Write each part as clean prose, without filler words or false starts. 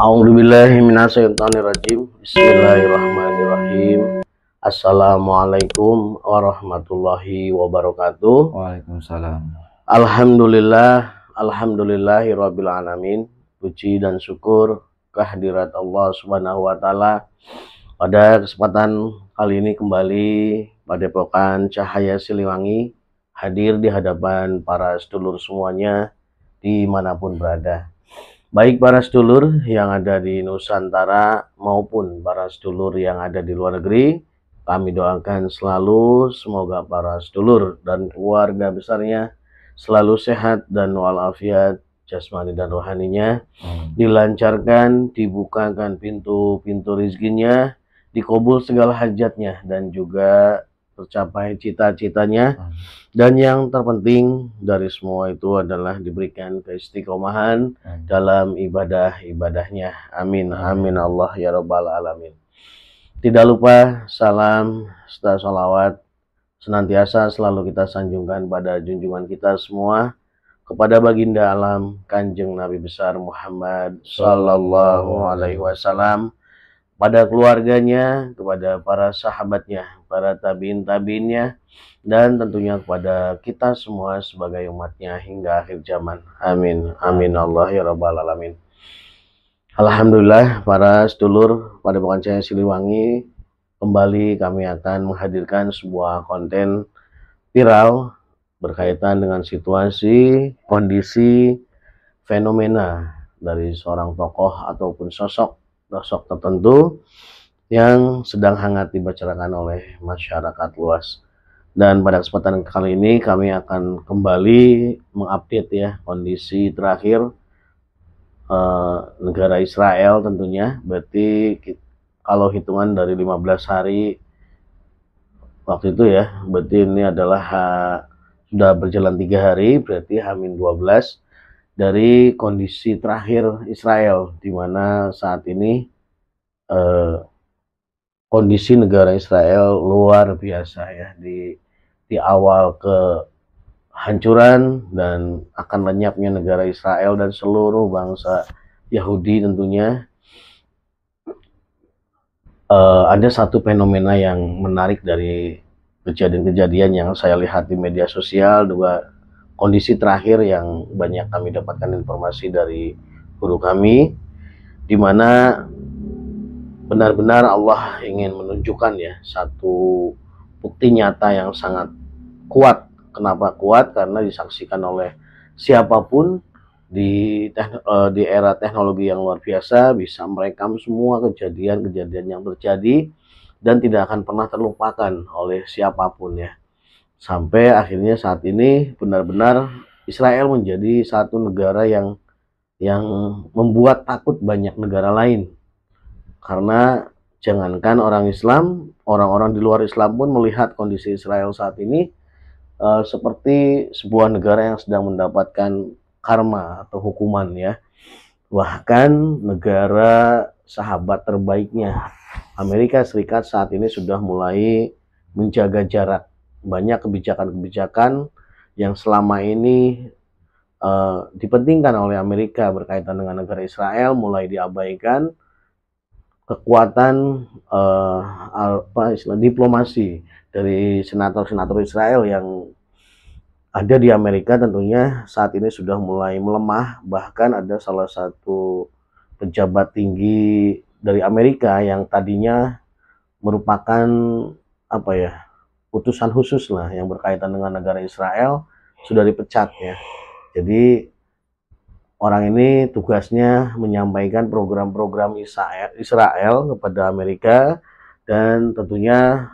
A'udzubillahi minasyaitonirrajim. Bismillahirrahmanirrahim. Assalamualaikum warahmatullahi wabarakatuh. Waalaikumsalam. Alhamdulillahirabbil alamin. Puji dan syukur kehadirat Allah Subhanahu wa taala. Pada kesempatan kali ini kembali Padepokan Cahaya Siliwangi hadir di hadapan para sedulur semuanya dimanapun berada. Baik para sedulur yang ada di Nusantara maupun para sedulur yang ada di luar negeri, kami doakan selalu semoga para sedulur dan keluarga besarnya selalu sehat dan walafiat jasmani dan rohaninya, dilancarkan, dibukakan pintu-pintu rizkinya, dikabul segala hajatnya dan juga tercapai cita-citanya. Dan yang terpenting dari semua itu adalah diberikan keistiqomahan dalam ibadah-ibadahnya. Amin. Amin Allah ya rabbal alamin. Tidak lupa salam serta sholawat senantiasa selalu kita sanjungkan pada junjungan kita semua, kepada baginda alam Kanjeng Nabi besar Muhammad sallallahu alaihi wasallam, pada keluarganya, kepada para sahabatnya, para tabiin-tabiinnya, dan tentunya kepada kita semua sebagai umatnya hingga akhir zaman. Amin. Amin Allah ya rabbal alamin. Alhamdulillah para sedulur Padepokan Cahaya Siliwangi, kembali kami akan menghadirkan sebuah konten viral berkaitan dengan situasi, kondisi, fenomena dari seorang tokoh ataupun sosok tertentu yang sedang hangat dibicarakan oleh masyarakat luas. Dan pada kesempatan kali ini kami akan kembali mengupdate ya kondisi terakhir negara Israel tentunya. Berarti kalau hitungan dari 15 hari waktu itu ya, berarti ini adalah sudah berjalan 3 hari, berarti H-12 dari kondisi terakhir Israel, di mana saat ini kondisi negara Israel luar biasa ya, di awal kehancuran dan akan lenyapnya negara Israel dan seluruh bangsa Yahudi tentunya. Ada satu fenomena yang menarik dari kejadian-kejadian yang saya lihat di media sosial, juga kondisi terakhir yang banyak kami dapatkan informasi dari guru kami, di mana benar-benar Allah ingin menunjukkan ya satu bukti nyata yang sangat kuat. Kenapa kuat? Karena disaksikan oleh siapapun di era teknologi yang luar biasa, bisa merekam semua kejadian-kejadian yang terjadi dan tidak akan pernah terlupakan oleh siapapun ya. Sampai akhirnya saat ini benar-benar Israel menjadi satu negara yang membuat takut banyak negara lain. Karena jangankan orang Islam, orang-orang di luar Islam pun melihat kondisi Israel saat ini seperti sebuah negara yang sedang mendapatkan karma atau hukuman ya. Bahkan negara sahabat terbaiknya Amerika Serikat saat ini sudah mulai menjaga jarak. Banyak kebijakan-kebijakan yang selama ini dipentingkan oleh Amerika berkaitan dengan negara Israel mulai diabaikan. Kekuatan diplomasi dari senator-senator Israel yang ada di Amerika tentunya saat ini sudah mulai melemah. Bahkan ada salah satu pejabat tinggi dari Amerika yang tadinya merupakan utusan khusus lah yang berkaitan dengan negara Israel sudah dipecat ya. Jadi orang ini tugasnya menyampaikan program-program Israel kepada Amerika dan tentunya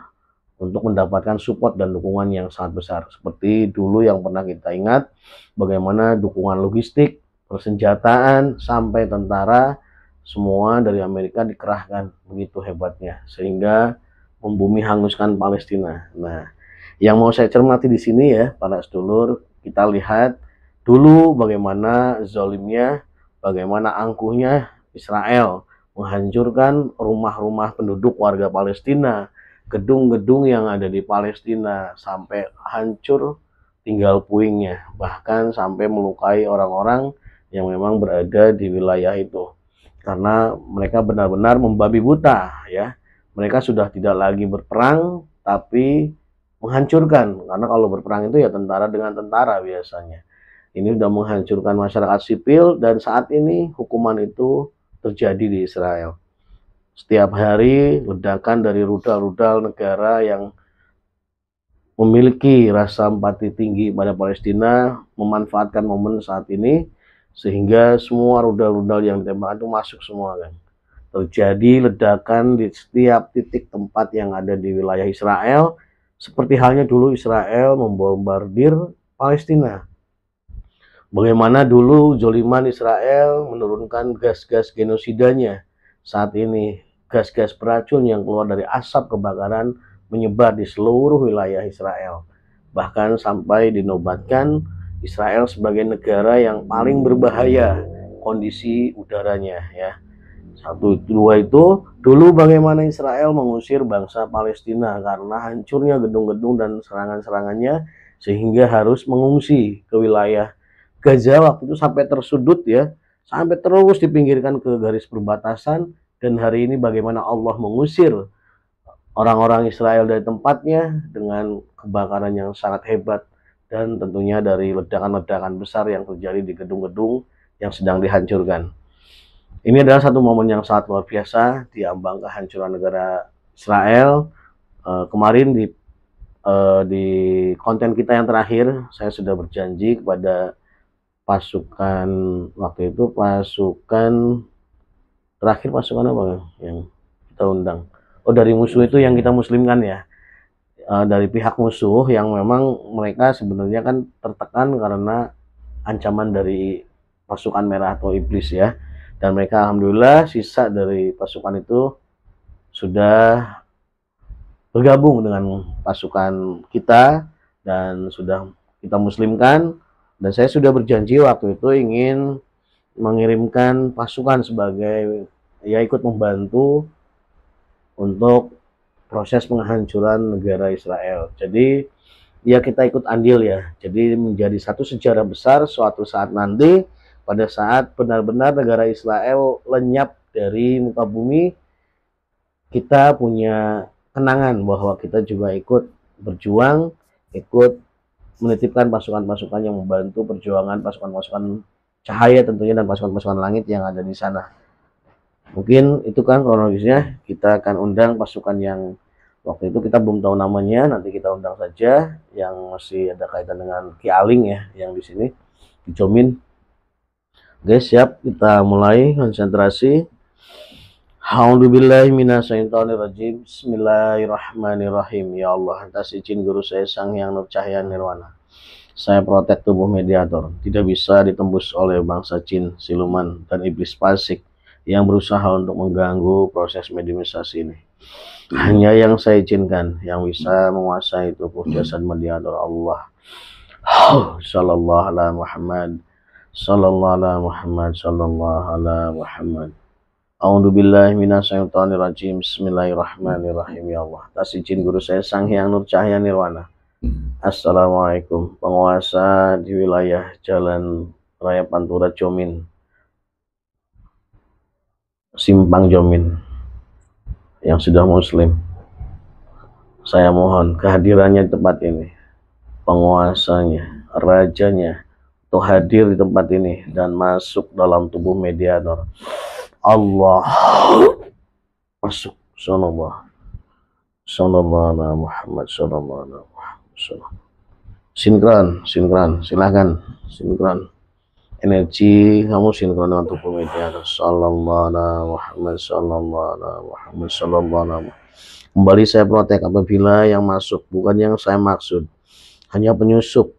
untuk mendapatkan support dan dukungan yang sangat besar. Seperti dulu yang pernah kita ingat bagaimana dukungan logistik, persenjataan, sampai tentara semua dari Amerika dikerahkan begitu hebatnya sehingga membumi hanguskan Palestina. Nah, yang mau saya cermati di sini ya para sedulur, kita lihat dulu bagaimana zalimnya, bagaimana angkuhnya Israel menghancurkan rumah-rumah penduduk warga Palestina, gedung-gedung yang ada di Palestina sampai hancur tinggal puingnya, bahkan sampai melukai orang-orang yang memang berada di wilayah itu. karena mereka benar-benar membabi buta ya. Mereka sudah tidak lagi berperang tapi menghancurkan, karena kalau berperang itu ya tentara dengan tentara biasanya. Ini sudah menghancurkan masyarakat sipil, dan saat ini hukuman itu terjadi di Israel. Setiap hari ledakan dari rudal-rudal negara yang memiliki rasa empati tinggi pada Palestina memanfaatkan momen saat ini sehingga semua rudal-rudal yang ditembakkan itu masuk semua kan. Terjadi ledakan di setiap titik tempat yang ada di wilayah Israel, seperti halnya dulu Israel membombardir Palestina. Bagaimana dulu zoliman Israel menurunkan gas-gas genosidanya, saat ini gas-gas beracun yang keluar dari asap kebakaran menyebar di seluruh wilayah Israel. Bahkan sampai dinobatkan Israel sebagai negara yang paling berbahaya kondisi udaranya ya. Satu dua itu dulu bagaimana Israel mengusir bangsa Palestina karena hancurnya gedung-gedung dan serangan-serangannya sehingga harus mengungsi ke wilayah Gaza waktu itu sampai tersudut ya, sampai terus dipinggirkan ke garis perbatasan. Dan hari ini bagaimana Allah mengusir orang-orang Israel dari tempatnya dengan kebakaran yang sangat hebat dan tentunya dari ledakan-ledakan besar yang terjadi di gedung-gedung yang sedang dihancurkan. Ini adalah satu momen yang sangat luar biasa di ambang kehancuran negara Israel. Kemarin di konten kita yang terakhir, saya sudah berjanji kepada pasukan, waktu itu pasukan terakhir, pasukan apa yang kita undang? Oh, dari musuh itu yang kita muslimkan ya. Dari pihak musuh yang memang mereka sebenarnya kan tertekan karena ancaman dari pasukan merah atau iblis ya. Dan mereka alhamdulillah sisa dari pasukan itu sudah bergabung dengan pasukan kita dan sudah kita muslimkan. Dan saya sudah berjanji waktu itu ingin mengirimkan pasukan sebagai ya ikut membantu untuk proses penghancuran negara Israel. Jadi ya kita ikut andil ya. Jadi menjadi satu sejarah besar suatu saat nanti, pada saat benar-benar negara Israel lenyap dari muka bumi, kita punya kenangan bahwa kita juga ikut berjuang, ikut menitipkan pasukan-pasukan yang membantu perjuangan pasukan-pasukan cahaya tentunya dan pasukan-pasukan langit yang ada di sana. Mungkin itu kan kronologisnya. Kita akan undang pasukan yang waktu itu kita belum tahu namanya, nanti kita undang saja yang masih ada kaitan dengan Ki Aling ya, yang di sini di Jomin. Oke, siap, kita mulai konsentrasi. A'udzubillahi minasyaitonirrajim. Bismillahirrahmanirrahim. Ya Allah, atas izin guru saya Sang Hyang Nur Cahaya Nirwana, saya protek tubuh mediator, tidak bisa ditembus oleh bangsa jin, siluman, dan iblis fasik yang berusaha untuk mengganggu proses mediumisasi ini. Hanya yang saya izinkan yang bisa menguasai tubuh jasad mediator Allah. Sallallahu ala Muhammad, sallallahu ala Muhammad, sallallahu ala Muhammad. A'udzubillahi minasyaitonirrajim. Bismillahirrahmanirrahim. Ya Allah, atas izin guru saya Sang Hyang Nur Cahaya Nirwana. Assalamualaikum. Penguasa di wilayah Jalan Raya Pantura Jomin, Simpang Jomin, yang sudah muslim, saya mohon kehadirannya di tempat ini, penguasanya, rajanya, untuk hadir di tempat ini dan masuk dalam tubuh mediator. Allah masuk. Sallallahu ala Muhammad, sallallahu ala Muhammad. Sinkron, silahkan sinkron. Energi kamu sinkron dengan tubuh mediator. Sallallahu ala Muhammad, sallallahu ala Muhammad, sallallahu ala Muhammad. Kembali saya protek apabila yang masuk bukan yang saya maksud, hanya penyusup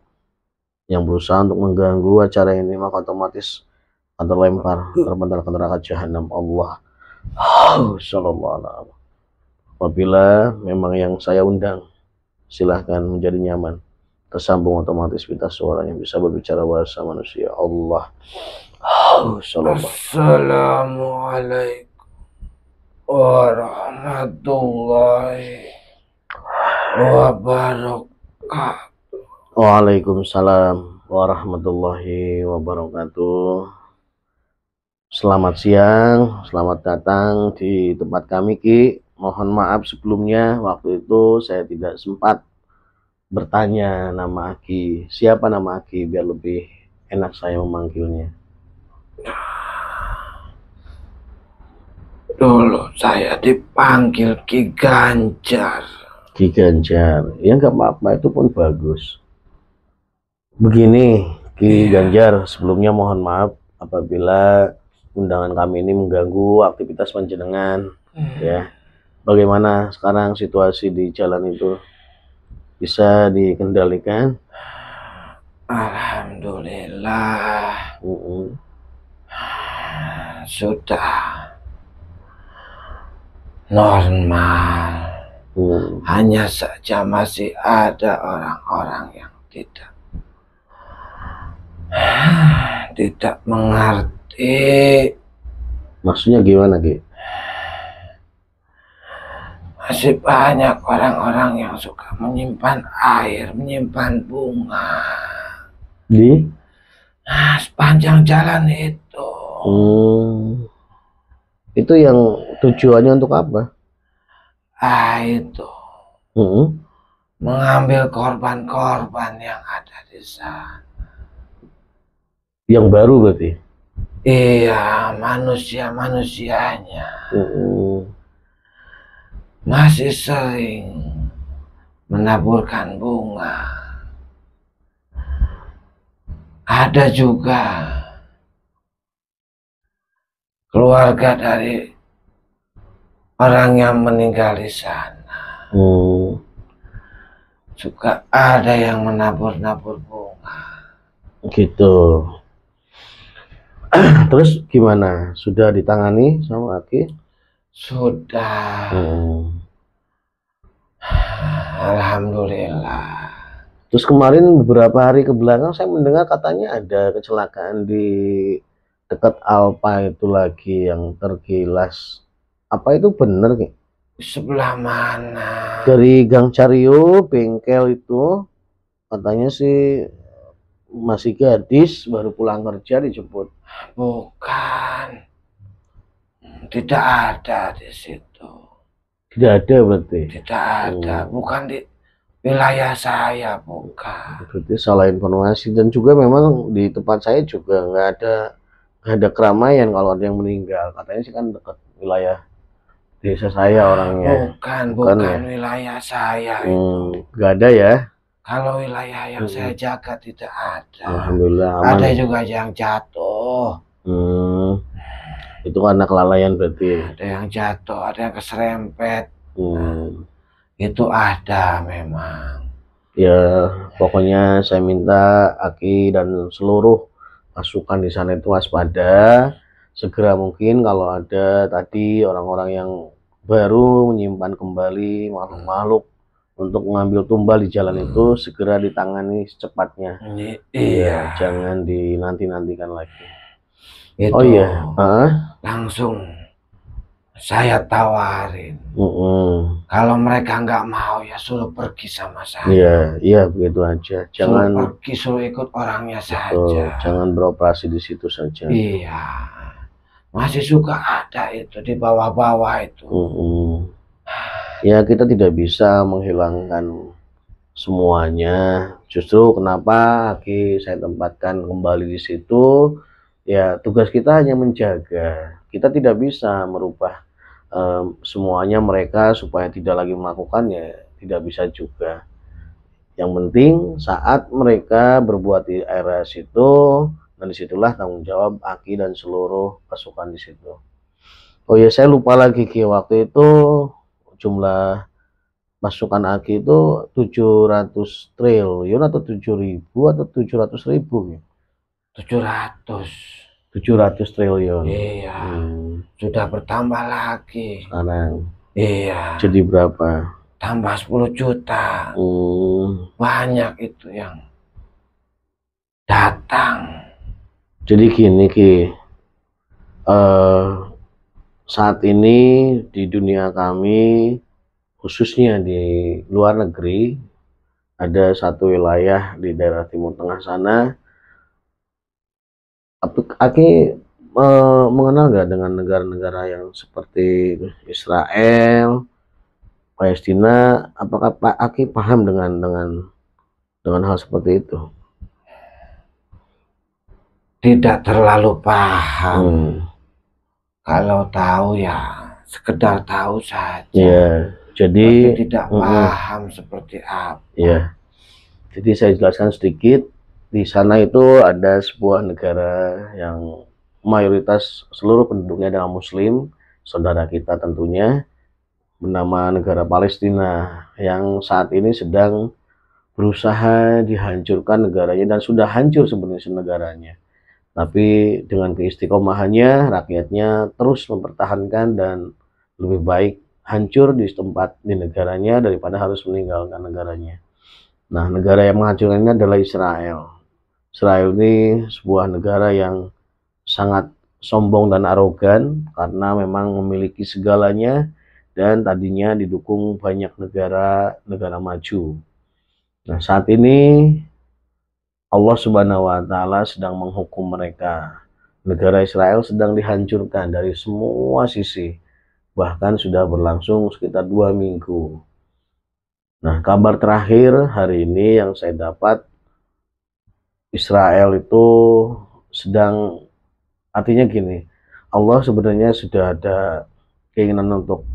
yang berusaha untuk mengganggu acara ini, maka otomatis akan terlempar terbentar ke neraka jahanam Allah. Sallallahu alaihi. Apabila memang yang saya undang, silahkan menjadi nyaman, tersambung otomatis pita suaranya, bisa berbicara bahasa manusia. Allah. Assalamualaikum warahmatullahi wabarakatuh. Waalaikumsalam warahmatullahi wabarakatuh. Selamat siang, selamat datang di tempat kami Ki. Mohon maaf sebelumnya, waktu itu saya tidak sempat bertanya nama Aki. Siapa nama Aki biar lebih enak saya memanggilnya. Dulu saya dipanggil Ki Ganjar. Ki Ganjar, ya nggak apa-apa, itu pun bagus. Begini, Ki Ganjar, sebelumnya mohon maaf apabila undangan kami ini mengganggu aktivitas panjenengan. Ya, bagaimana sekarang situasi di jalan itu? Bisa dikendalikan? Alhamdulillah sudah normal. Hanya saja masih ada orang-orang yang tidak mengerti. Maksudnya gimana, Ki? Masih banyak orang-orang yang suka menyimpan air, menyimpan bunga Di? sepanjang jalan itu. Itu yang tujuannya untuk apa? Itu mengambil korban-korban yang ada di sana. Yang baru berarti? Iya, manusia-manusianya masih sering menaburkan bunga. Ada juga keluarga dari orang yang meninggal di sana. Juga ada yang menabur-nabur bunga. Gitu. Terus gimana? Sudah ditangani sama Aki? Sudah. Alhamdulillah. Terus kemarin beberapa hari ke belakang saya mendengar katanya ada kecelakaan di dekat Alpa itu lagi yang tergilas. Apa itu benar, Ki? Sebelah mana? Dari Gang Cario, bengkel itu katanya sih masih gadis, baru pulang kerja dijemput. Bukan. Tidak ada di situ. Tidak ada berarti? Tidak ada. Bukan di wilayah saya, bukan. Berarti salah informasi. Dan juga memang di tempat saya juga nggak ada keramaian kalau ada yang meninggal. Katanya sih kan dekat wilayah desa saya orangnya. Bukan ya? Wilayah saya itu. Nggak ada ya? Kalau wilayah yang saya jaga tidak ada. Alhamdulillah aman. Ada juga yang jatuh. Itu karena kelalaian berarti. Ada yang jatuh, ada yang keserempet. Itu ada memang. Ya, pokoknya saya minta Aki dan seluruh pasukan di sana itu waspada. Segera mungkin kalau ada tadi orang-orang yang baru menyimpan kembali makhluk-makhluk untuk mengambil tumbal di jalan itu, segera ditangani secepatnya. Iya, jangan dinanti-nantikan lagi. Itu, oh iya, langsung saya tawarin. Kalau mereka nggak mau ya suruh pergi sama saya. Iya begitu aja. Jangan suruh pergi, suruh ikut orangnya saja. Jangan beroperasi di situ saja. Iya, masih suka ada itu di bawah-bawah itu. Ya kita tidak bisa menghilangkan semuanya. Justru kenapa Aki saya tempatkan kembali di situ? Ya tugas kita hanya menjaga. Kita tidak bisa merubah semuanya mereka supaya tidak lagi melakukannya, tidak bisa juga. Yang penting saat mereka berbuat di area situ, dan disitulah tanggung jawab Aki dan seluruh pasukan di situ. Oh ya, saya lupa lagi Ki, waktu itu jumlah pasukan Aki itu 700 triliun atau 7.000 atau 700.000 ya? 700 triliun. Iya. Sudah bertambah lagi sekarang. Iya. Jadi berapa? Tambah 10 juta. Banyak itu yang datang. Jadi gini Ki, saat ini di dunia kami, khususnya di luar negeri, ada satu wilayah di daerah Timur Tengah sana. Aki mengenal nggak dengan negara-negara yang seperti Israel, Palestina? Apakah Pak Aki paham dengan hal seperti itu? Tidak terlalu paham. Kalau tahu ya sekedar tahu saja. Ya, jadi tapi tidak paham seperti apa. Ya, jadi saya jelaskan sedikit. Di sana itu ada sebuah negara yang mayoritas seluruh penduduknya adalah Muslim, saudara kita tentunya, bernama negara Palestina, yang saat ini sedang berusaha dihancurkan negaranya dan sudah hancur sebenarnya negaranya. Tapi dengan keistiqomahannya, rakyatnya terus mempertahankan dan lebih baik hancur di tempat di negaranya daripada harus meninggalkan negaranya. Nah, negara yang menghancurkan ini adalah Israel. Israel ini sebuah negara yang sangat sombong dan arogan karena memang memiliki segalanya dan tadinya didukung banyak negara maju. Nah, saat ini Allah Subhanahu wa Ta'ala sedang menghukum mereka. Negara Israel sedang dihancurkan dari semua sisi, bahkan sudah berlangsung sekitar 2 minggu. Nah, kabar terakhir hari ini yang saya dapat, Israel itu sedang, artinya gini, Allah sebenarnya sudah ada keinginan untuk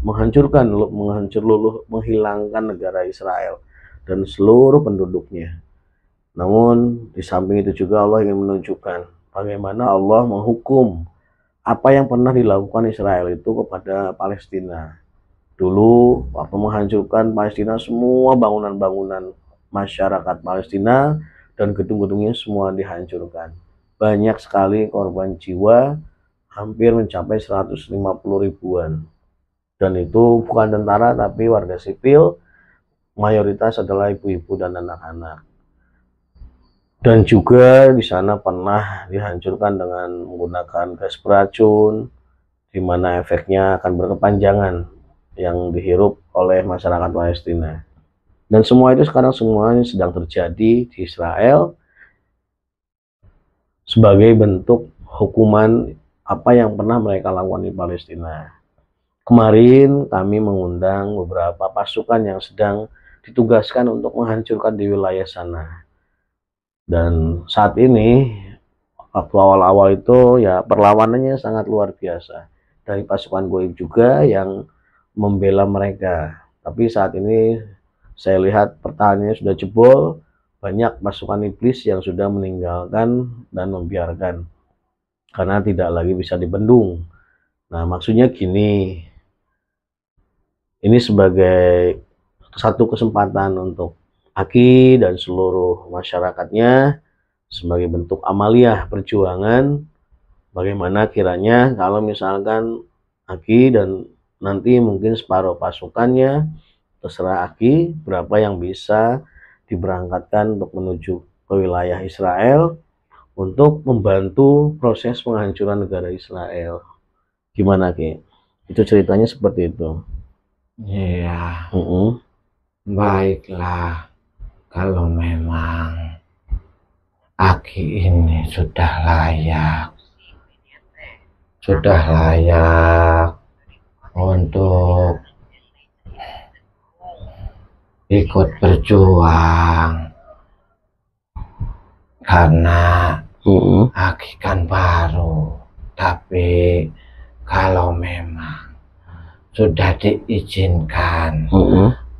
menghilangkan negara Israel dan seluruh penduduknya. Namun di samping itu juga Allah ingin menunjukkan bagaimana Allah menghukum apa yang pernah dilakukan Israel itu kepada Palestina. Dulu waktu menghancurkan Palestina, semua bangunan-bangunan masyarakat Palestina dan gedung-gedungnya semua dihancurkan. Banyak sekali korban jiwa, hampir mencapai 150 ribuan. Dan itu bukan tentara tapi warga sipil, mayoritas adalah ibu-ibu dan anak-anak. Dan juga di sana pernah dihancurkan dengan menggunakan gas beracun, di mana efeknya akan berkepanjangan yang dihirup oleh masyarakat Palestina. Dan semua itu sekarang semuanya sedang terjadi di Israel sebagai bentuk hukuman apa yang pernah mereka lakukan di Palestina. Kemarin kami mengundang beberapa pasukan yang sedang ditugaskan untuk menghancurkan di wilayah sana. Dan saat ini, waktu awal-awal itu ya perlawanannya sangat luar biasa. Dari pasukan Goib juga yang membela mereka. Tapi saat ini saya lihat pertahanannya sudah jebol, banyak pasukan iblis yang sudah meninggalkan dan membiarkan karena tidak lagi bisa dibendung. Nah, maksudnya gini, ini sebagai satu kesempatan untuk Aki dan seluruh masyarakatnya sebagai bentuk amaliyah perjuangan, bagaimana kiranya kalau misalkan Aki dan nanti mungkin separuh pasukannya, terserah Aki berapa yang bisa diberangkatkan untuk menuju ke wilayah Israel untuk membantu proses penghancuran negara Israel. Gimana Ki? Itu ceritanya seperti itu. Iya. Baiklah, kalau memang Aki ini sudah layak untuk ikut berjuang, karena Aki kan baru. Tapi kalau memang sudah diizinkan,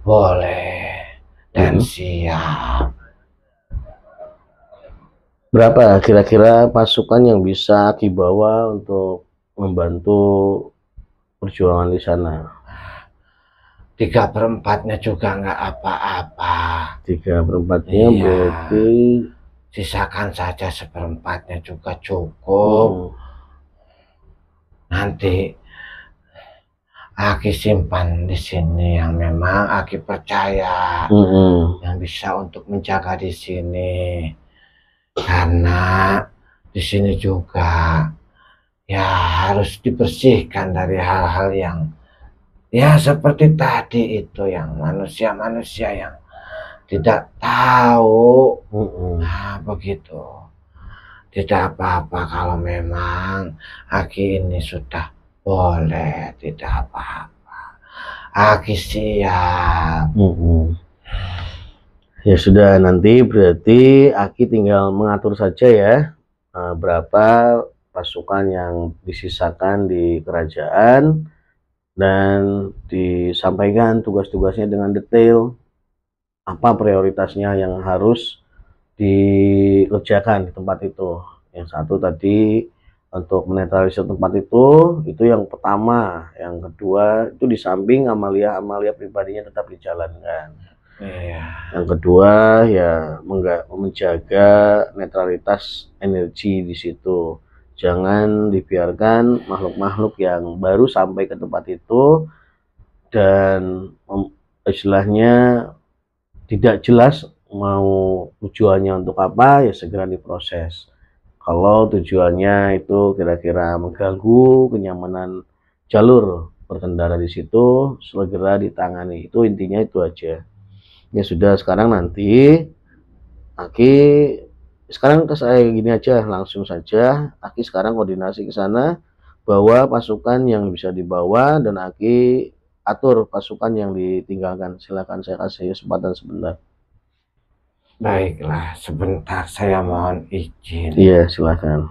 boleh dan siap. Berapa kira-kira pasukan yang bisa Aki bawa untuk membantu perjuangan di sana? 3/4-nya juga nggak apa-apa. 3/4-nya berarti sisakan saja 1/4-nya juga cukup. Nanti Aki simpan di sini yang memang Aki percaya, yang bisa untuk menjaga di sini. Karena di sini juga ya harus dibersihkan dari hal-hal yang ya seperti tadi itu, yang manusia-manusia yang tidak tahu. Nah, begitu. tidak apa-apa kalau memang Aki ini sudah boleh, tidak apa-apa. Aki siap. Ya sudah, nanti berarti Aki tinggal mengatur saja ya berapa pasukan yang disisakan di kerajaan dan disampaikan tugas-tugasnya dengan detail, apa prioritasnya yang harus dikerjakan di tempat itu. Yang satu tadi untuk menetralisir tempat itu yang pertama. Yang kedua itu di samping amalia-amalia pribadinya tetap dijalankan. Yang kedua ya menjaga netralitas energi di situ. Jangan dibiarkan makhluk-makhluk yang baru sampai ke tempat itu dan istilahnya tidak jelas mau tujuannya untuk apa, ya segera diproses. Kalau tujuannya itu kira-kira mengganggu kenyamanan jalur berkendara di situ, segera ditangani. Itu intinya itu aja. Ya sudah, sekarang nanti Aki sekarang ke saya gini aja, langsung saja Aki sekarang koordinasi ke sana, bawa pasukan yang bisa dibawa dan Aki atur pasukan yang ditinggalkan. Silakan, saya kasih kesempatan sebentar. Baiklah, sebentar saya mohon izin. Iya, silakan.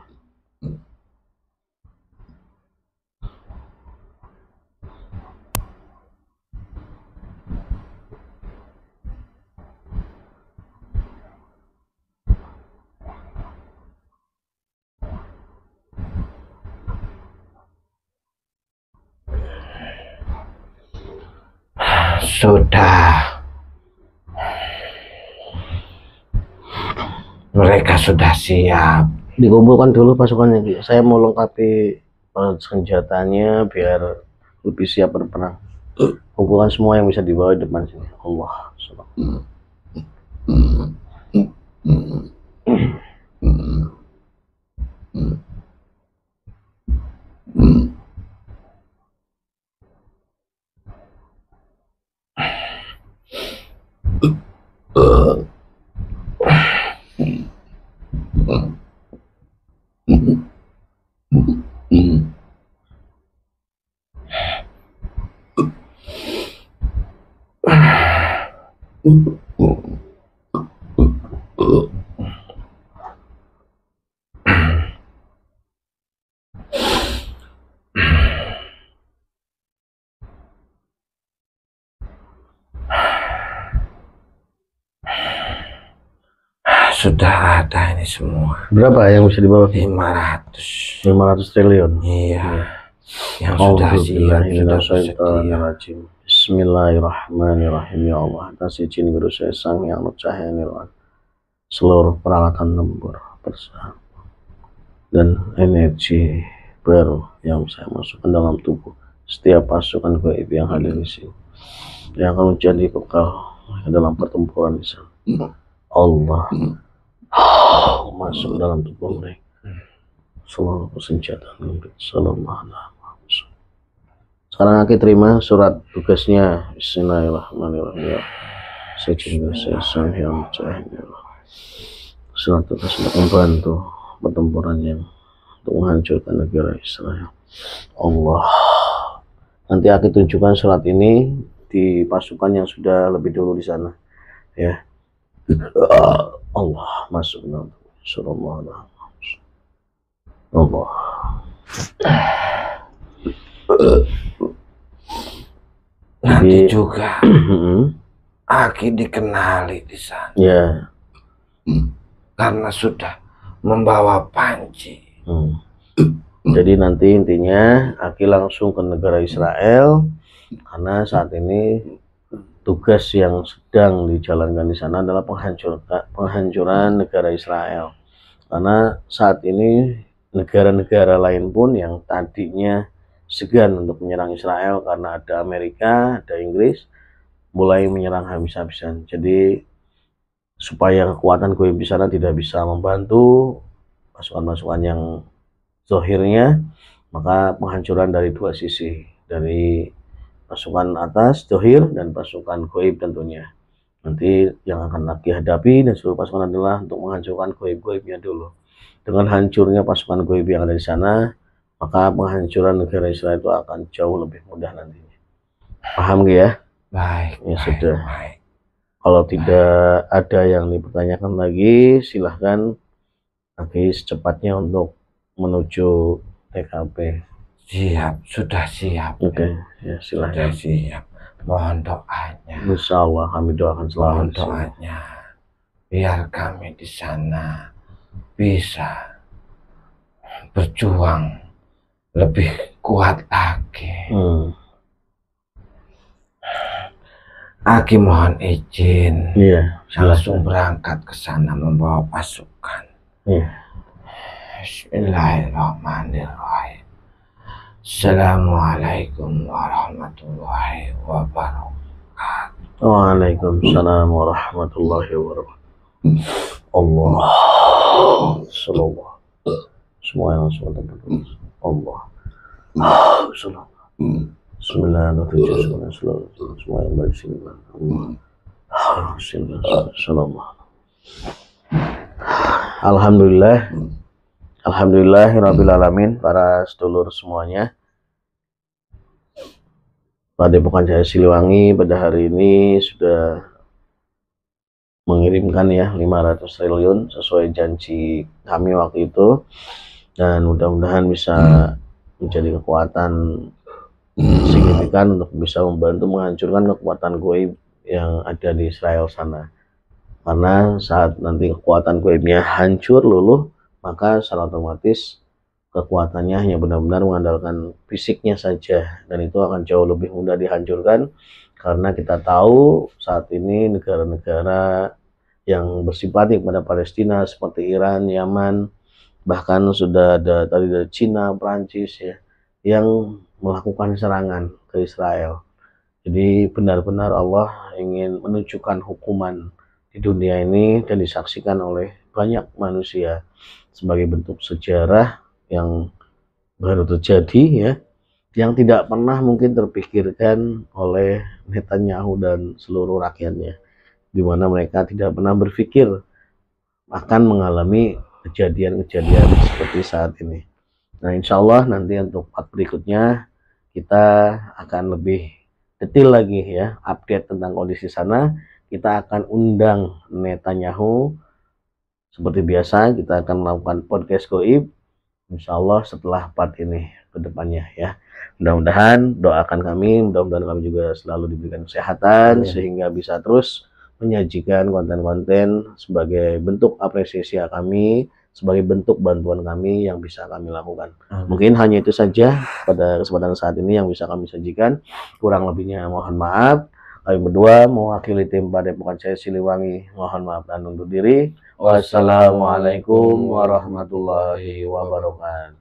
Sudah. Mereka sudah siap. Dikumpulkan dulu pasukannya. Saya mau lengkapi senjatanya biar lebih siap berperang. Kumpulkan semua yang bisa dibawa di depan sini. Allah. Sudah ada ini semua. Berapa yang bisa dibawa? 500 triliun. Iya. Yang sudah siap, sudah bersedia. Bismillahirrahmanirrahim. Ya Allah, atas izin guru saya Sang Yang Cahaya Nirwan, seluruh peralatan tempur bersama dan energi baru yang saya masukkan dalam tubuh setiap pasukan gaib yang hadir di sini, yang akan menjadi bekal dalam pertempuran di sana. Allah masuk dalam tubuh mereka, seluruh senjata milik sallallahu alaihi wasallam. Sekarang Aki terima surat tugasnya. Bismillahirrahmanirrahim. Saya Sang Yang Cahaya Nirwan, surat tugas untuk membantu pertempuran yang untuk menghancurkan negara Israel. Allah. Nanti Aki tunjukkan surat ini di pasukan yang sudah lebih dulu di sana, ya. Allah masuk dalam surah Allah. Nanti juga Aki dikenali di sana. Ya. Karena sudah membawa panci. Jadi nanti intinya Aki langsung ke negara Israel karena saat ini tugas yang sedang dijalankan di sana adalah penghancuran negara Israel. Karena saat ini negara-negara lain pun yang tadinya segan untuk menyerang Israel karena ada Amerika, ada Inggris, mulai menyerang habis-habisan. Jadi supaya kekuatan goib di sana tidak bisa membantu pasukan-pasukan yang zahirnya, maka penghancuran dari dua sisi, dari pasukan atas zahir dan pasukan goib tentunya. Nanti yang akan lagi hadapi dan seluruh pasukan adalah untuk menghancurkan goib-goibnya dulu. Dengan hancurnya pasukan Goib yang ada di sana, maka penghancuran negara Israel itu akan jauh lebih mudah nantinya. Paham gak ya? Baik. Ya baik, sudah. Baik. Kalau tidak ada yang dipertanyakan lagi, silahkan nanti secepatnya untuk menuju TKP. Siap, sudah siap. Oke, ya silahkan. Sudah siap. Mohon doanya. Insya Allah kami doakan selalu. Mohon doanya. Biar kami di sana bisa berjuang lebih kuat lagi. Aki mohon izin. Iya, langsung berangkat ke sana membawa pasukan. Iya. Bismillahirrahmanirrahim. Assalamualaikum warahmatullahi wabarakatuh. Waalaikumsalam warahmatullahi wabarakatuh. Allah. Sallallahu. Semua yang SWT. Allah. Sallallahu. Bismillahirrahmanirrahim. Semua yang baik sini. Alhamdulillah. Alhamdulillahirrabbilalamin. Para sedulur semuanya, Padepokan Cahaya Siliwangi pada hari ini sudah mengirimkan ya 500 triliun sesuai janji kami waktu itu, dan mudah-mudahan bisa menjadi kekuatan signifikan untuk bisa membantu menghancurkan kekuatan Goib yang ada di Israel sana. Karena saat nanti kekuatan Goibnya hancur luluh, maka secara otomatis kekuatannya hanya benar-benar mengandalkan fisiknya saja, dan itu akan jauh lebih mudah dihancurkan. Karena kita tahu saat ini negara-negara yang bersimpati kepada Palestina seperti Iran, Yaman, bahkan sudah ada tadi dari Cina, Prancis ya, yang melakukan serangan ke Israel. Jadi benar-benar Allah ingin menunjukkan hukuman di dunia ini dan disaksikan oleh banyak manusia sebagai bentuk sejarah yang baru terjadi ya, yang tidak pernah mungkin terpikirkan oleh Netanyahu dan seluruh rakyatnya, di mana mereka tidak pernah berpikir akan mengalami kejadian-kejadian seperti saat ini. Nah, insya Allah nanti untuk part berikutnya kita akan lebih detail lagi ya, update tentang kondisi sana. Kita akan undang Netanyahu seperti biasa. Kita akan melakukan podcast Goib insya Allah setelah part ini ke depannya ya. Mudah-mudahan doakan kami, mudah-mudahan kami juga selalu diberikan kesehatan sehingga bisa terus menyajikan konten-konten sebagai bentuk apresiasi kami, sebagai bentuk bantuan kami yang bisa kami lakukan. Mungkin hanya itu saja pada kesempatan saat ini yang bisa kami sajikan. Kurang lebihnya mohon maaf. Kami berdua mewakili tim Padepokan Cahaya Siliwangi mohon maaf dan undur diri. Wassalamualaikum warahmatullahi wabarakatuh.